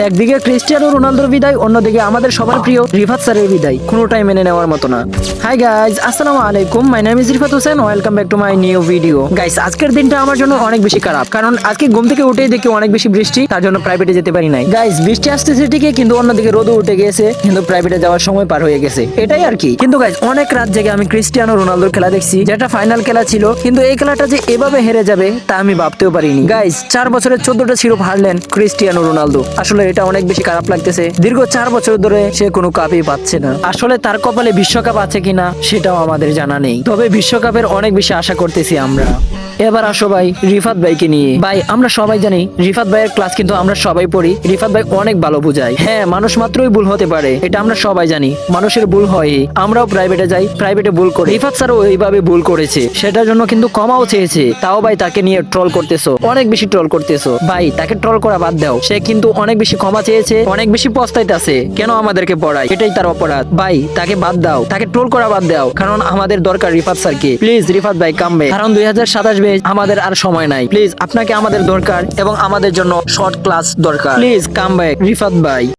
একদিকে ক্রিস্টিয়ানো রোনালদোর বিদায়, অন্যদিকে আমাদের সবার প্রিয় রিফাত স্যারের বিদায় কোনোটাই মেনে নেওয়ার মতো না। হাই গাইজ, আসসালামু আলাইকুম, my name is Rifat Hossain, welcome back to my new video. Guys, আজকের দিনটা আমার জন্য অনেক বেশি খারাপ, কারণ আজকে ঘুম থেকে উঠেই দেখি অনেক বেশি বৃষ্টি, তার জন্য প্রাইভেটে যেতে পারি নাই। গাইজ, বৃষ্টি আসতেছে ঠিকই, কিন্তু অন্যদিকে রোদও উঠে গেছে, কিন্তু প্রাইভেটে যাওয়ার সময় পার হয়ে গেছে, এটাই আর কি। কিন্তু গাইজ, অনেক রাত জেগে আমি ক্রিস্টিয়ানো রোনালদোর খেলা দেখছি, যেটা ফাইনাল খেলা ছিল, কিন্তু এই খেলাটা যে এভাবে হেরে যাবে তা আমি ভাবতেও পারিনি। গাইজ, 4 বছরের 14টা শিরোপ হারলেন ক্রিস্টিয়ানো রোনালদো, আসলে এটা অনেক বেশি খারাপ লাগতেছে। দীর্ঘ 4 বছর ধরে সে কোনো কাপই পাচ্ছে না। আসলে তার কপালে বিশ্বকাপ আছে কিনা সেটাও আমাদের জানা নেই, তবে বিশ্বকাপের অনেক বেশি আশা করতেছি আমরা। এবার আসো ভাই রিফাত ভাইকে নিয়ে। ভাই, আমরা সবাই জানি রিফাত ভাইয়ের ক্লাস কিন্তু আমরা সবাই পড়ি। রিফাত ভাই অনেক ভালো বুঝায়। হ্যাঁ, মানুষ মাত্রই ভুল হতে পারে, এটা আমরা সবাই জানি, মানুষের ভুল হয়। আমরাও প্রাইভেটে যাই, প্রাইভেটে ভুল করি। রিফাত স্যারও এইভাবে ভুল করেছে, সেটার জন্য কিন্তু ক্ষমাও চেয়েছে। তাও ভাই তাকে নিয়ে ট্রল করতেছো, অনেক বেশি ট্রল করতেছো। ভাই, তাকে ট্রল করা বাদ দাও, সে কিন্তু অনেক বেশি ক্ষমা চেয়েছে, অনেক বেশি পস্তাইতেছে, কেন আমাদেরকে পড়ায়, এটাই তার অপরাধ। ভাই, তাকে বাদ দাও, তাকে ট্রোল করা বাদ দাও, কারণ আমাদের দরকার রিফাত স্যারকে। প্লিজ রিফাত ভাই কাম ব্যাক, কারণ 2027 ব্যাচ আমাদের আর সময় নাই। প্লিজ আপনাকে আমাদের দরকার, এবং আমাদের জন্য শর্ট ক্লাস দরকার। প্লিজ কাম ব্যাক রিফাত ভাই।